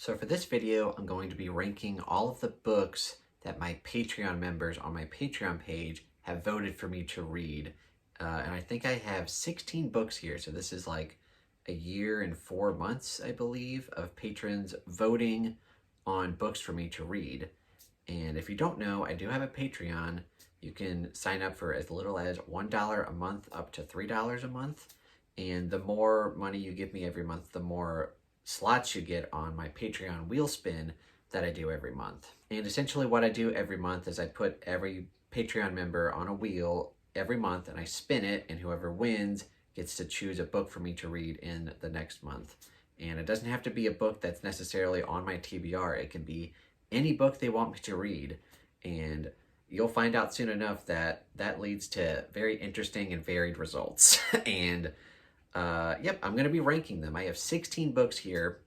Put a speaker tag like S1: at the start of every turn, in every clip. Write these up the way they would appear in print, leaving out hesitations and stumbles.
S1: So for this video, I'm going to be ranking all of the books that my Patreon members on my Patreon page have voted for me to read. And I think I have 16 books here. So this is like a year and 4 months, I believe, of patrons voting on books for me to read. And if you don't know, I do have a Patreon. You can sign up for as little as $1 a month up to $3 a month. And the more money you give me every month, the more slots you get on my Patreon wheel spin that I do every month. And essentially what I do every month is I put every Patreon member on a wheel every month and I spin it, and whoever wins gets to choose a book for me to read in the next month. And it doesn't have to be a book that's necessarily on my TBR. It can be any book they want me to read. And you'll find out soon enough that that leads to very interesting and varied results. And yep, I'm going to be ranking them. I have 16 books here.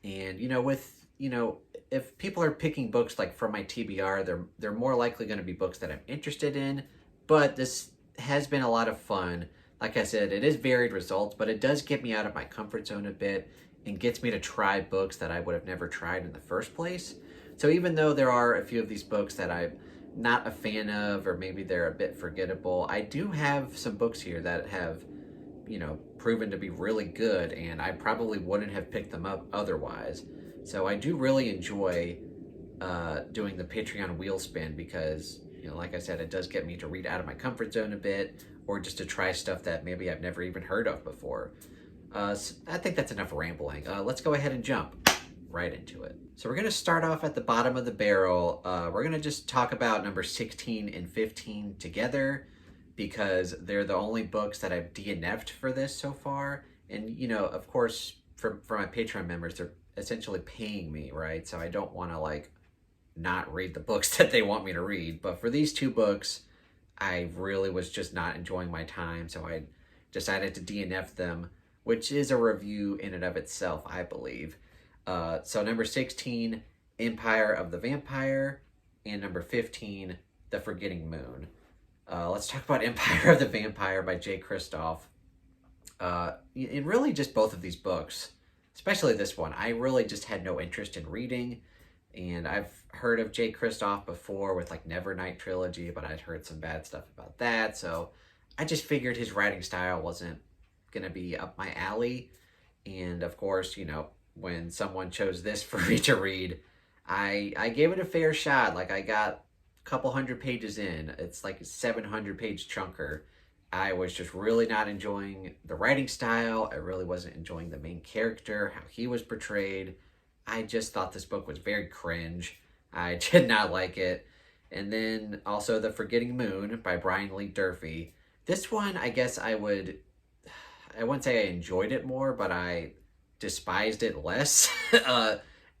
S1: And, if people are picking books like from my TBR, they're more likely going to be books that I'm interested in. But this has been a lot of fun. Like I said, it is varied results, but it does get me out of my comfort zone a bit and gets me to try books that I would have never tried in the first place. So even though there are a few of these books that I'm not a fan of, or maybe they're a bit forgettable, I do have some books here that have proven to be really good, and I probably wouldn't have picked them up otherwise. So I do really enjoy doing the Patreon wheel spin because, like I said, it does get me to read out of my comfort zone a bit, or just to try stuff that maybe I've never even heard of before. So I think that's enough rambling. Let's go ahead and jump right into it. So we're going to start off at the bottom of the barrel. We're going to just talk about number 16 and 15 together, because they're the only books that I've DNF'd for this so far. And, of course, for my Patreon members, they're essentially paying me, right? So I don't want to, not read the books that they want me to read. But for these two books, I really was just not enjoying my time, so I decided to DNF them, which is a review in and of itself, I believe. So number 16, Empire of the Vampire, and number 15, The Forgetting Moon. Let's talk about Empire of the Vampire by Jay Kristoff. And really just both of these books, especially this one, I really just had no interest in reading. And I've heard of Jay Kristoff before with Nevernight Trilogy, but I'd heard some bad stuff about that. So I just figured his writing style wasn't going to be up my alley. And of course, when someone chose this for me to read, I gave it a fair shot. I got couple hundred pages in. It's like a 700-page chunker. I was just really not enjoying the writing style. I really wasn't enjoying the main character, how he was portrayed. I just thought this book was very cringe. I did not like it. And then also The Forgetting Moon by Brian Lee Durfee. This one, I guess I wouldn't say I enjoyed it more, but I despised it less.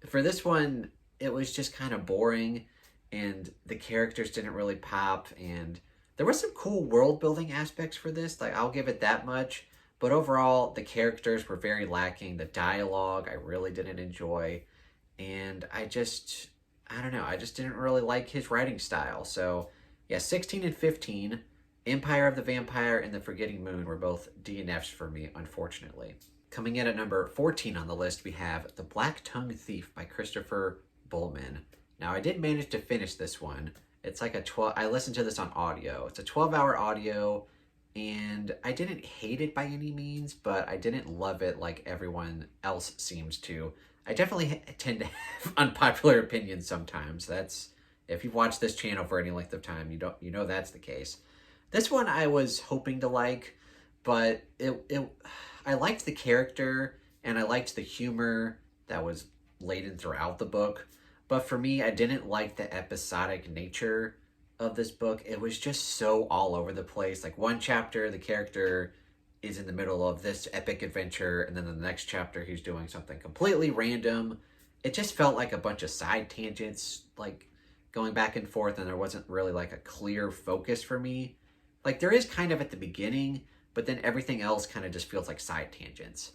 S1: For this one, it was just kind of boring, and the characters didn't really pop, and there was some cool world building aspects for this, I'll give it that much, but overall the characters were very lacking. The dialogue I really didn't enjoy, and I just didn't really like his writing style. So yeah, 16 and 15, Empire of the Vampire and The Forgetting Moon, were both DNFs for me, unfortunately. Coming in at number 14 on the list, we have The Black Tongue Thief by Christopher Bullman. Now, I did manage to finish this one. It's I listened to this on audio. It's a 12-hour audio, and I didn't hate it by any means, but I didn't love it like everyone else seems to. I definitely tend to have unpopular opinions sometimes. If you've watched this channel for any length of time, you know that's the case. This one I was hoping to like, but I liked the character, and I liked the humor that was laden throughout the book. But for me, I didn't like the episodic nature of this book. It was just so all over the place. One chapter, the character is in the middle of this epic adventure, and then the next chapter, he's doing something completely random. It just felt like a bunch of side tangents, going back and forth, and there wasn't really a clear focus for me. There is kind of at the beginning, but then everything else kind of just feels like side tangents.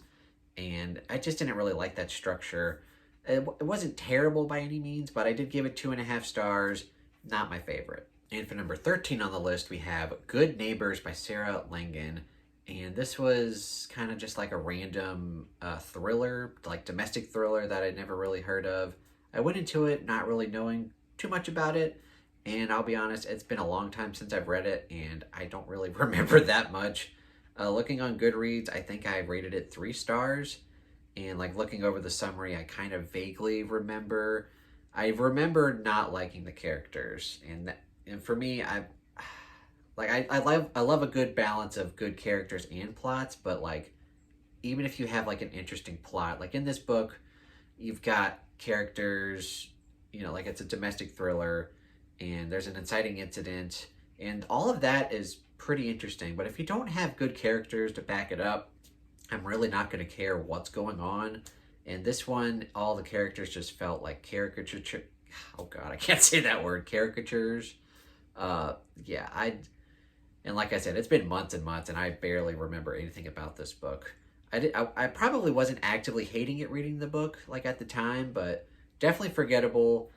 S1: And I just didn't really like that structure. It wasn't terrible by any means, but I did give it 2.5 stars. Not my favorite. And for number 13 on the list, we have Good Neighbors by Sarah Langan. And this was kind of just like a random thriller, like domestic thriller that I'd never really heard of. I went into it not really knowing too much about it, and I'll be honest, it's been a long time since I've read it, and I don't really remember that much. Looking on Goodreads, I think I rated it 3 stars, and like looking over the summary, I kind of vaguely remember. I remember not liking the characters, and for me, I love a good balance of good characters and plots, but like even if you have like an interesting plot, like in this book, you've got characters, like it's a domestic thriller and there's an inciting incident and all of that is pretty interesting. But if you don't have good characters to back it up, I'm really not going to care what's going on. And this one, all the characters just felt like caricature. Oh God, I can't say that word. Caricatures. Yeah, and like I said, it's been months and months, and I barely remember anything about this book. I probably wasn't actively hating it reading the book like at the time, but definitely forgettable.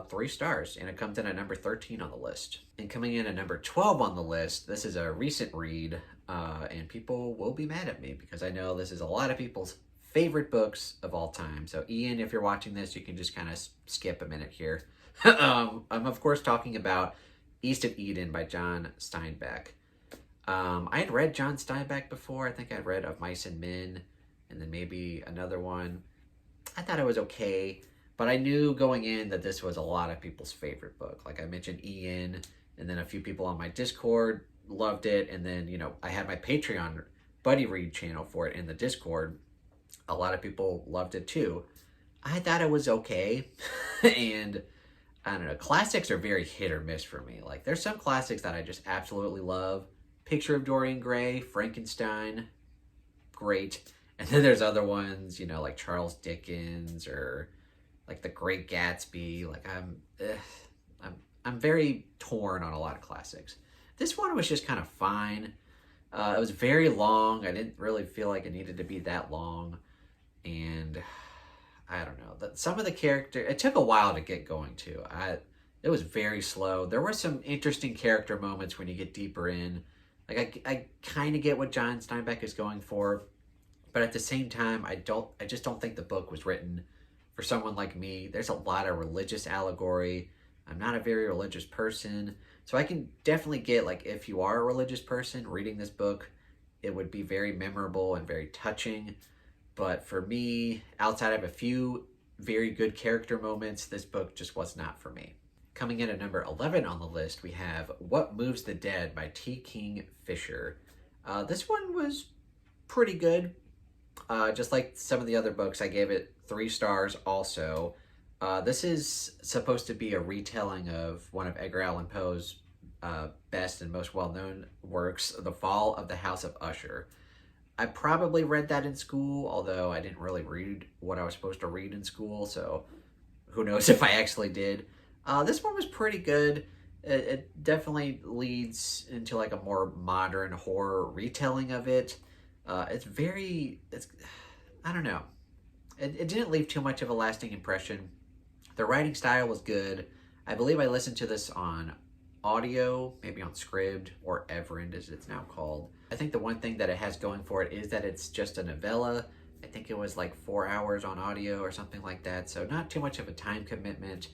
S1: 3 stars, and it comes in at number 13 on the list. And coming in at number 12 on the list, this is a recent read, and people will be mad at me because I know this is a lot of people's favorite books of all time. So Ian, if you're watching this, you can just kind of skip a minute here. I'm of course talking about East of Eden by John Steinbeck. I had read John Steinbeck before. I think I'd read Of Mice and Men, and then maybe another one. I thought it was okay, but I knew going in that this was a lot of people's favorite book. Like I mentioned Ian, and then a few people on my Discord loved it, and then, I had my Patreon buddy read channel for it in the Discord. A lot of people loved it too. I thought it was okay, and I don't know, classics are very hit or miss for me. Like there's some classics that I just absolutely love. Picture of Dorian Gray, Frankenstein, great. And then there's other ones, like Charles Dickens or like The Great Gatsby. Like I'm very torn on a lot of classics. This one was just kind of fine. It was very long. I didn't really feel like it needed to be that long. And I don't know. Some of the character, it took a while to get going too. It was very slow. There were some interesting character moments when you get deeper in. Like I kind of get what John Steinbeck is going for, but at the same time, I just don't think the book was written for someone like me. There's a lot of religious allegory. I'm not a very religious person, so I can definitely get, like, if you are a religious person reading this book, it would be very memorable and very touching. But for me, outside of a few very good character moments, this book just was not for me. Coming in at number 11 on the list, we have What Moves the Dead by T. King Fisher. This one was pretty good. Just like some of the other books, I gave it 3 stars also. This is supposed to be a retelling of one of Edgar Allan Poe's best and most well-known works, The Fall of the House of Usher. I probably read that in school, although I didn't really read what I was supposed to read in school, so who knows if I actually did. This one was pretty good. It definitely leads into like a more modern horror retelling of it. I don't know. It didn't leave too much of a lasting impression. The writing style was good. I believe I listened to this on audio, maybe on Scribd or Everend as it's now called. I think the one thing that it has going for it is that it's just a novella. I think it was like 4 hours on audio or something like that, so not too much of a time commitment.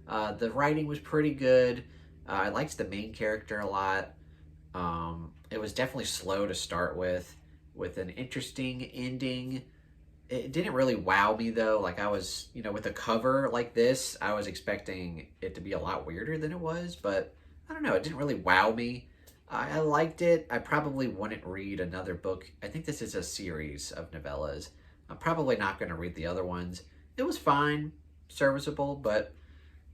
S1: The writing was pretty good. I liked the main character a lot. It was definitely slow to start with an interesting ending. It didn't really wow me though. Like I was, with a cover like this, I was expecting it to be a lot weirder than it was, but I don't know, it didn't really wow me. I liked it. I probably wouldn't read another book. I think this is a series of novellas. I'm probably not going to read the other ones. It was fine, serviceable, but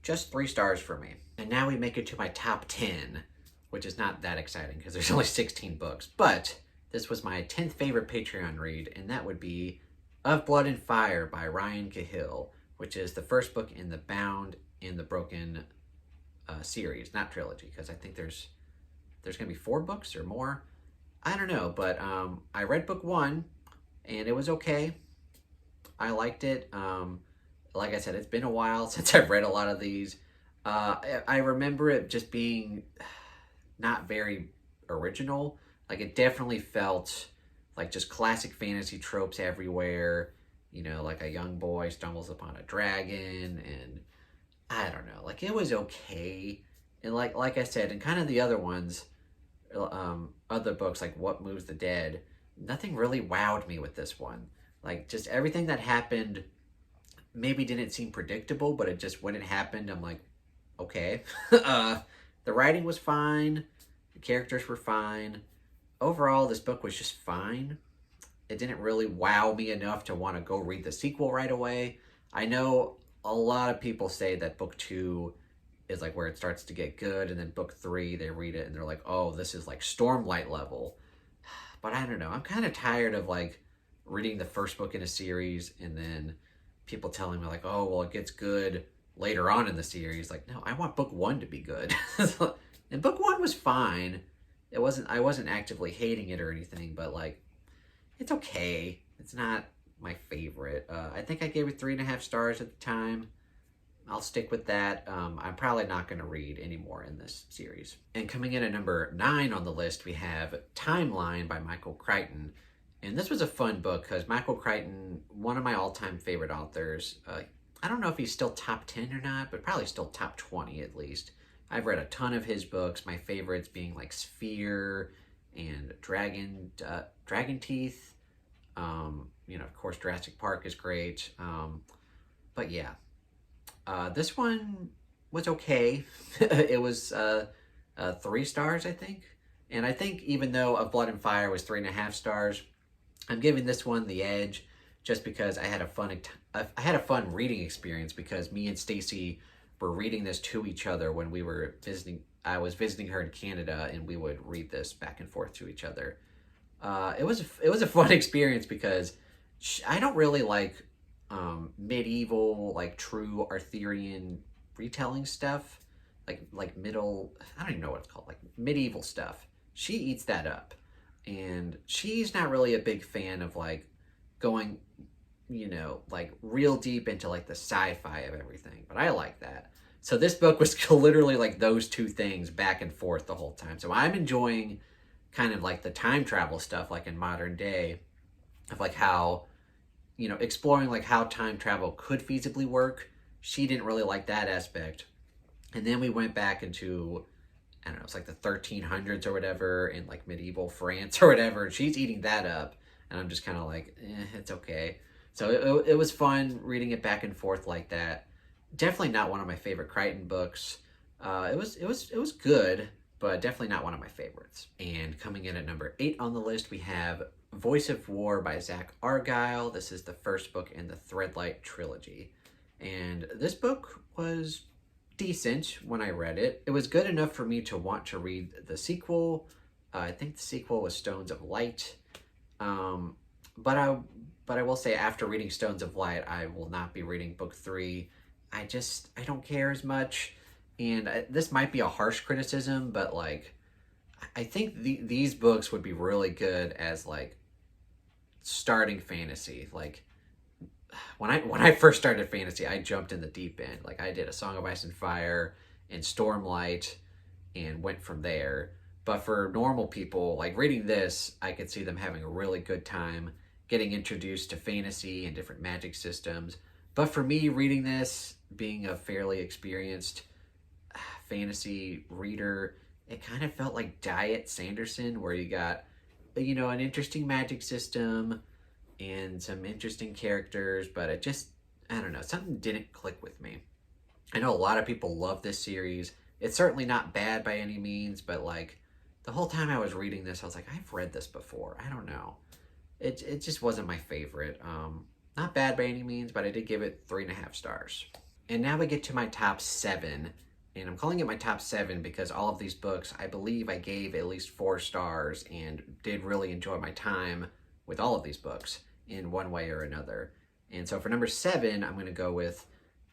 S1: just 3 stars for me. And now we make it to my top 10, which is not that exciting because there's only 16 books. But this was my 10th favorite Patreon read, and that would be Of Blood and Fire by Ryan Cahill, which is the first book in the Bound and the Broken series, not trilogy, because I think there's going to be 4 books or more. I don't know, but I read book 1, and it was okay. I liked it. Like I said, it's been a while since I've read a lot of these. I remember it just being not very original. Like, it definitely felt like just classic fantasy tropes everywhere. You know, like a young boy stumbles upon a dragon, and I don't know, like it was okay. And like I said, and kind of the other ones, other books like What Moves the Dead, nothing really wowed me with this one. Like, just everything that happened maybe didn't seem predictable, but it just, when it happened, I'm like, okay. The writing was fine, the characters were fine. Overall, this book was just fine. It didn't really wow me enough to want to go read the sequel right away. I know a lot of people say that book two is like where it starts to get good, and then book three, they read it and they're like, oh, this is like Stormlight level. But I don't know. I'm kind of tired of like reading the first book in a series and then people telling me like, oh, well, it gets good later on in the series. Like, no, I want book one to be good. And book one was fine. I wasn't actively hating it or anything, but like, it's okay. It's not my favorite. I think I gave it 3.5 stars at the time. I'll stick with that. I'm probably not going to read any more in this series. And coming in at number 9 on the list, we have Timeline by Michael Crichton. And this was a fun book because Michael Crichton, one of my all-time favorite authors. I don't know if he's still top 10 or not, but probably still top 20 at least. I've read a ton of his books, my favorites being like Sphere and Dragon Teeth. You know, of course, Jurassic Park is great. But yeah, this one was okay. It was 3 stars, I think. And I think even though Of Blood and Fire was 3.5 stars, I'm giving this one the edge just because I had a fun reading experience because me and Stacy were reading this to each other when we were visiting. I was visiting her in Canada, and we would read this back and forth to each other. It was a fun experience because I don't really like medieval, like true Arthurian retelling stuff, like middle. I don't even know what it's called, like medieval stuff. She eats that up, and she's not really a big fan of like going, you know, like real deep into like the sci-fi of everything. But I like that. So this book was literally like those two things back and forth the whole time. So I'm enjoying kind of like the time travel stuff, like in modern day, of like how, you know, exploring like how time travel could feasibly work. She didn't really like that aspect. And then we went back into, I don't know, it's like the 1300s or whatever in like medieval France or whatever. And she's eating that up. And I'm just kind of like, it's okay. So it was fun reading it back and forth like that. Definitely not one of my favorite Crichton books. It was good, but definitely not one of my favorites. And coming in at number 8 on the list, we have Voice of War by Zach Argyle. This is the first book in the Threadlight trilogy. And this book was decent when I read it. It was good enough for me to want to read the sequel. I think the sequel was Stones of Light. But I will say after reading Stones of Light, I will not be reading book 3. I don't care as much. And this might be a harsh criticism, but like, I think these books would be really good as like starting fantasy. Like when I first started fantasy, I jumped in the deep end. Like I did A Song of Ice and Fire and Stormlight and went from there. But for normal people, like reading this, I could see them having a really good time getting introduced to fantasy and different magic systems. But for me, reading this, being a fairly experienced fantasy reader, it kind of felt like Diet Sanderson, where you got, you know, an interesting magic system and some interesting characters, but it just, I don't know, something didn't click with me. I know a lot of people love this series. It's certainly not bad by any means, but like the whole time I was reading this, I was like, I've read this before. I don't know. It just wasn't my favorite. Not bad by any means, but I did give it 3.5 stars. And now we get to my top 7. And I'm calling it my top 7 because all of these books, I believe I gave at least 4 stars and did really enjoy my time with all of these books in one way or another. And so for number 7, I'm going to go with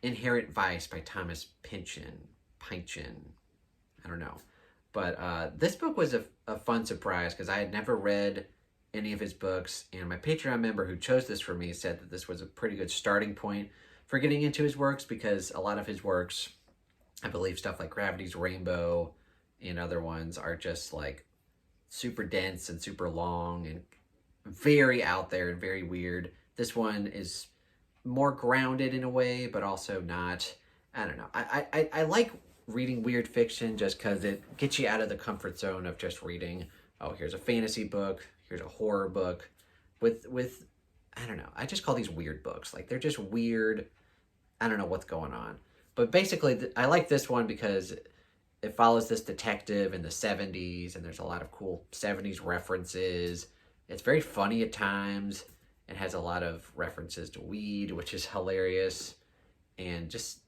S1: Inherent Vice by Thomas Pynchon. I don't know. But this book was a fun surprise because I had never read any of his books, and my Patreon member who chose this for me said that this was a pretty good starting point for getting into his works, because a lot of his works, I believe stuff like Gravity's Rainbow and other ones, are just like super dense and super long and very out there and very weird. This one is more grounded in a way, but also not. I don't know. I like reading weird fiction just because it gets you out of the comfort zone of just reading, oh, here's a fantasy book, here's a horror book. With I don't know. I just call these weird books. Like, they're just weird. I don't know what's going on. But basically, I like this one because it follows this detective in the 70s, and there's a lot of cool 70s references. It's very funny at times. It has a lot of references to weed, which is hilarious. And just,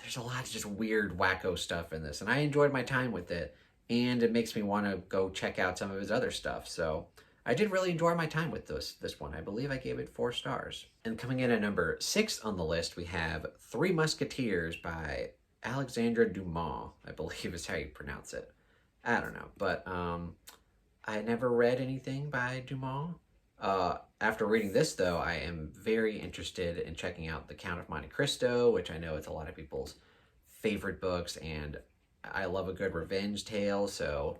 S1: there's a lot of just weird, wacko stuff in this. And I enjoyed my time with it. And it makes me want to go check out some of his other stuff. So I did really enjoy my time with this one. I believe I gave it 4 stars. And coming in at number 6 on the list, we have Three Musketeers by Alexandre Dumas, I believe is how you pronounce it. I don't know, but I never read anything by Dumas. After reading this, though, I am very interested in checking out The Count of Monte Cristo, which I know is a lot of people's favorite books, and I love a good revenge tale, so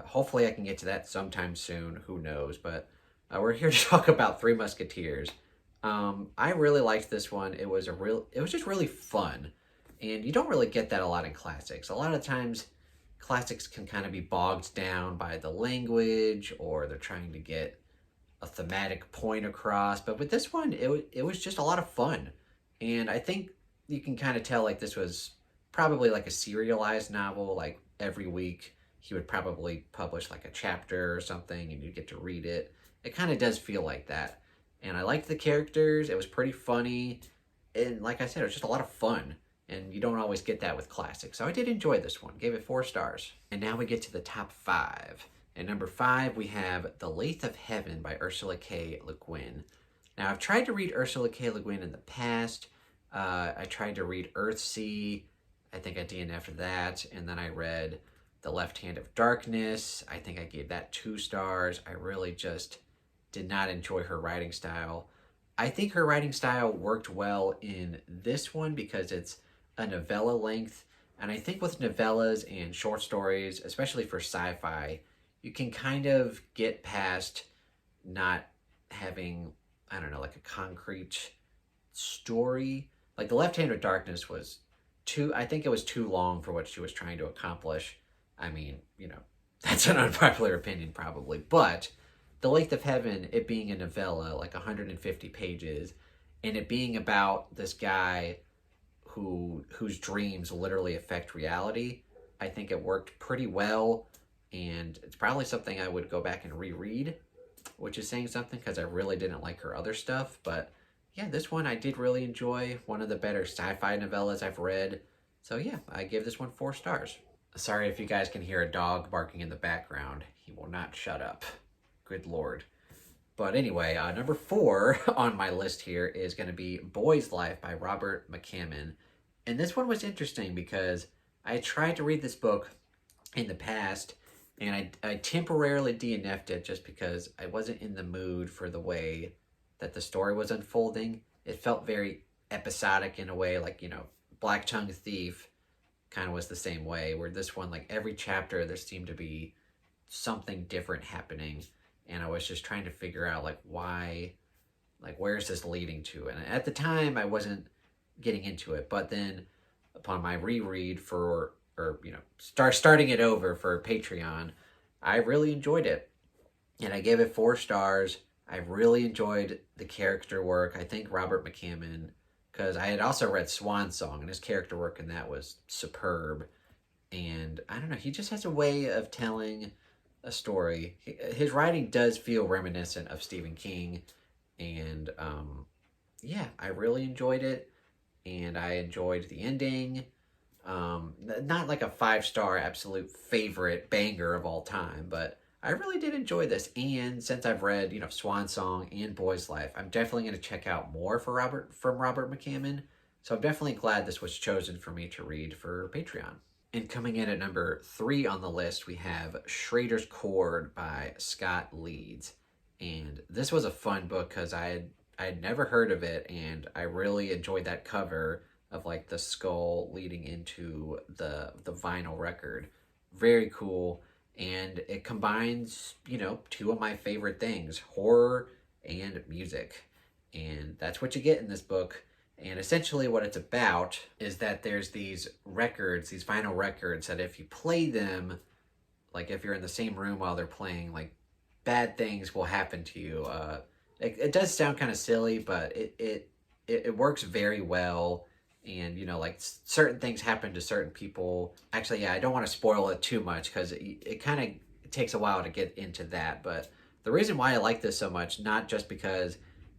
S1: hopefully I can get to that sometime soon. Who knows? But we're here to talk about Three Musketeers. I really liked this one. It was just really fun. And you don't really get that a lot in classics. A lot of times, classics can kind of be bogged down by the language, or they're trying to get a thematic point across. But with this one, it was just a lot of fun. And I think you can kind of tell, like, this was probably like a serialized novel. Like, every week, he would probably publish like a chapter or something, and you get to read it. It kind of does feel like that. And I liked the characters. It was pretty funny. And like I said, it was just a lot of fun. And you don't always get that with classics. So I did enjoy this one. Gave it 4 stars. And now we get to the top 5. At number 5, we have The Lath of Heaven by Ursula K. Le Guin. Now, I've tried to read Ursula K. Le Guin in the past. I tried to read Earthsea. I think I DNF'd that. And then I read The Left Hand of Darkness. I think I gave that 2 stars. I really just did not enjoy her writing style. I think her writing style worked well in this one because it's a novella length. And I think with novellas and short stories, especially for sci-fi, you can kind of get past not having, I don't know, like a concrete story. Like The Left Hand of Darkness was I think it was too long for what she was trying to accomplish. I mean, that's an unpopular opinion probably, but The Lath of Heaven, it being a novella, like 150 pages, and it being about this guy whose dreams literally affect reality, I think it worked pretty well, and it's probably something I would go back and reread, which is saying something because I really didn't like her other stuff. But yeah, this one I did really enjoy. One of the better sci-fi novellas I've read. So yeah, I give this one 4 stars. Sorry if you guys can hear a dog barking in the background. He will not shut up. Good Lord. But anyway, number 4 on my list here is going to be Boy's Life by Robert McCammon. And this one was interesting because I tried to read this book in the past, and I temporarily DNF'd it just because I wasn't in the mood for the way that the story was unfolding. It felt very episodic in a way, like, Black Tongue Thief kind of was the same way, where this one, like, every chapter there seemed to be something different happening. And I was just trying to figure out, like, why, like, where is this leading to? And at the time, I wasn't getting into it. But then upon my reread starting it over for Patreon, I really enjoyed it. And I gave it 4 stars. I really enjoyed the character work. I think Robert McCammon, because I had also read Swan Song, and his character work in that was superb. And I don't know, he just has a way of telling a story. His writing does feel reminiscent of Stephen King, and yeah, I really enjoyed it, and I enjoyed the ending. Not like a 5-star absolute favorite banger of all time, but I really did enjoy this. And since I've read, Swan Song and Boy's Life, I'm definitely going to check out more from Robert McCammon. So I'm definitely glad this was chosen for me to read for Patreon. And coming in at number 3 on the list, we have Schrader's Chord by Scott Leeds. And this was a fun book because I had never heard of it, and I really enjoyed that cover of, like, the skull leading into the vinyl record. Very cool. and it combines, you know, two of my favorite things, horror and music. And that's what you get in this book. And essentially what it's about is that there's these records, these vinyl records, that if you play them, like if you're in the same room while they're playing, like bad things will happen to you. It does sound kind of silly, but it works very well. And you know, like certain things happen to certain people. Actually, yeah, I don't want to spoil it too much because it kind of takes a while to get into that. But the reason why I like this so much, not just because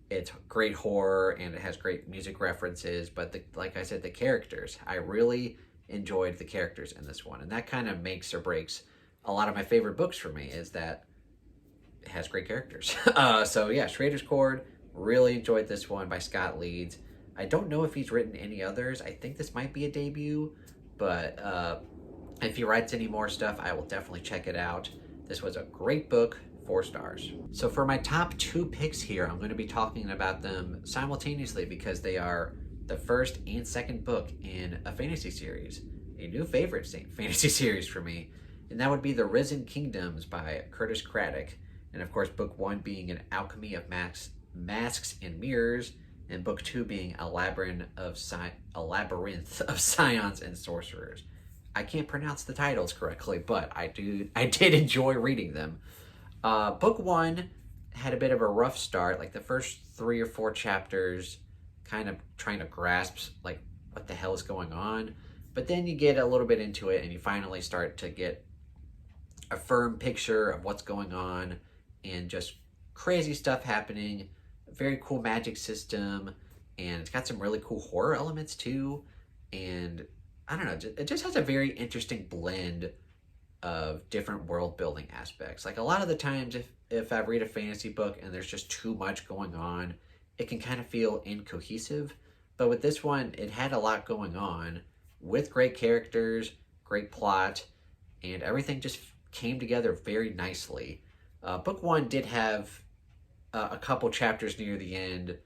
S1: it's great horror and it has great music references, but like I said, the characters. I really enjoyed the characters in this one, and that kind of makes or breaks a lot of my favorite books for me. Is that it has great characters. So yeah, Schrader's Chord. Really enjoyed this one by Scott Leeds. I don't know if he's written any others. I think this might be a debut, but if he writes any more stuff, I will definitely check it out. This was a great book, 4 stars. So for my top 2 picks here, I'm going to be talking about them simultaneously because they are the first and second book in a fantasy series, a new favorite fantasy series for me, and that would be The Risen Kingdoms by Curtis Craddock. And of course, book 1 being An Alchemy of Masks and Mirrors, and book 2 being a labyrinth of scions and sorcerers. I can't pronounce the titles correctly, but I did enjoy reading them. Book 1 had a bit of a rough start, like the first 3 or 4 chapters, kind of trying to grasp like what the hell is going on. But then you get a little bit into it and you finally start to get a firm picture of what's going on, and just crazy stuff happening. Very cool magic system, and it's got some really cool horror elements too. And I don't know, it just has a very interesting blend of different world building aspects. Like a lot of the times, if I read a fantasy book and there's just too much going on, it can kind of feel incohesive. But with this one, it had a lot going on with great characters, great plot, and everything just came together very nicely. Book 1 did have a couple chapters near the end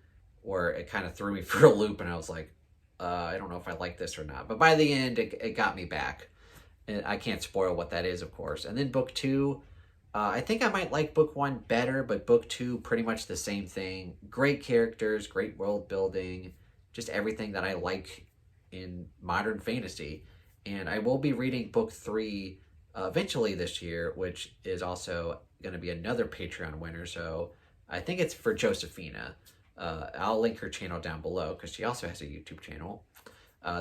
S1: where it kind of threw me for a loop, and I was like, I don't know if I like this or not. But by the end, it got me back. And I can't spoil what that is, of course. And then book 2, I think I might like book 1 better, but book 2, pretty much the same thing. Great characters, great world building, just everything that I like in modern fantasy. And I will be reading book 3 eventually this year, which is also going to be another Patreon winner. So I think it's for Josephina. I'll link her channel down below because she also has a YouTube channel.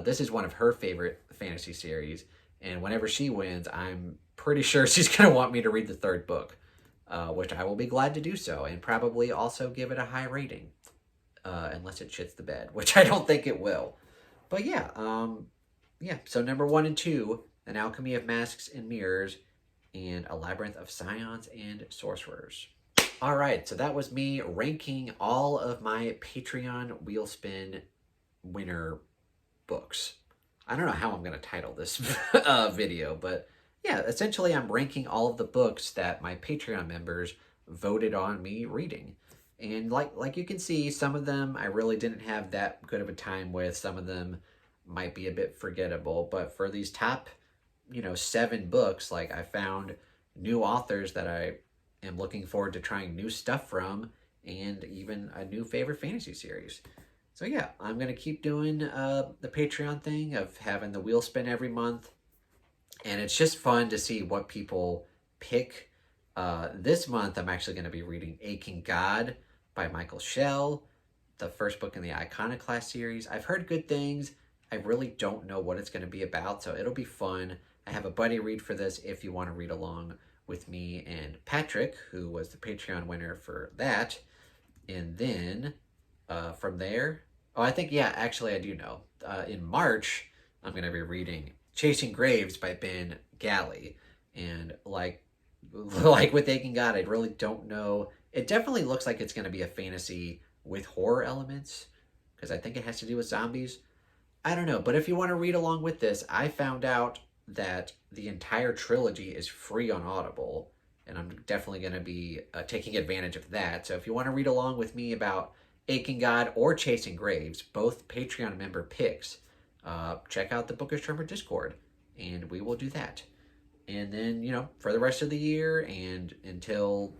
S1: This is one of her favorite fantasy series, and whenever she wins, I'm pretty sure she's going to want me to read the 3rd book, which I will be glad to do so, and probably also give it a high rating, unless it shits the bed, which I don't think it will. But yeah, so number 1 and 2, An Alchemy of Masks and Mirrors, and A Labyrinth of Scions and Sorcerers. All right, so that was me ranking all of my Patreon Wheelspin winner books. I don't know how I'm going to title this video, but yeah, essentially I'm ranking all of the books that my Patreon members voted on me reading. And like you can see, some of them I really didn't have that good of a time with. Some of them might be a bit forgettable, but for these top, 7 books, like I found new authors that I am looking forward to trying new stuff from, and even a new favorite fantasy series. So yeah, I'm going to keep doing the Patreon thing of having the wheel spin every month, and it's just fun to see what people pick. This month, I'm actually going to be reading Aching God by Michael Schell, the first book in the Iconoclast series. I've heard good things. I really don't know what it's going to be about, so it'll be fun. I have a buddy read for this if you want to read along with me and Patrick, who was the Patreon winner for that. And then from there, I do know. In March, I'm going to be reading Chasing Graves by Ben Galley. And like with Aching God, I really don't know. It definitely looks like it's going to be a fantasy with horror elements, because I think it has to do with zombies. I don't know, but if you want to read along with this, I found out that the entire trilogy is free on Audible, and I'm definitely going to be taking advantage of that. So if you want to read along with me about Aching God or Chasing Graves, both Patreon member picks, check out the Bookish Drummer Discord, and we will do that. And then, you know, for the rest of the year and until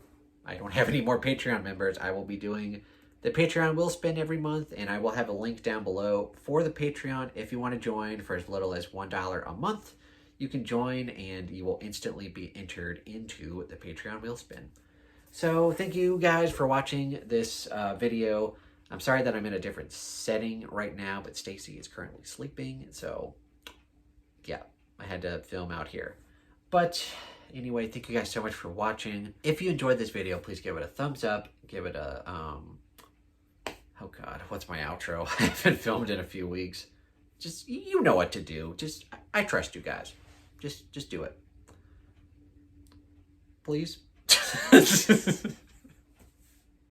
S1: I don't have any more Patreon members, I will be doing the Patreon will spin every month, and I will have a link down below for the Patreon. If you want to join for as little as $1 a month, you can join and you will instantly be entered into the Patreon wheel spin. So thank you guys for watching this video. I'm sorry that I'm in a different setting right now, but Stacy is currently sleeping. So yeah, I had to film out here. But anyway, thank you guys so much for watching. If you enjoyed this video, please give it a thumbs up. Give it a, oh God, what's my outro? I haven't filmed in a few weeks. Just, you know what to do. Just, I trust you guys. Just do it. Please.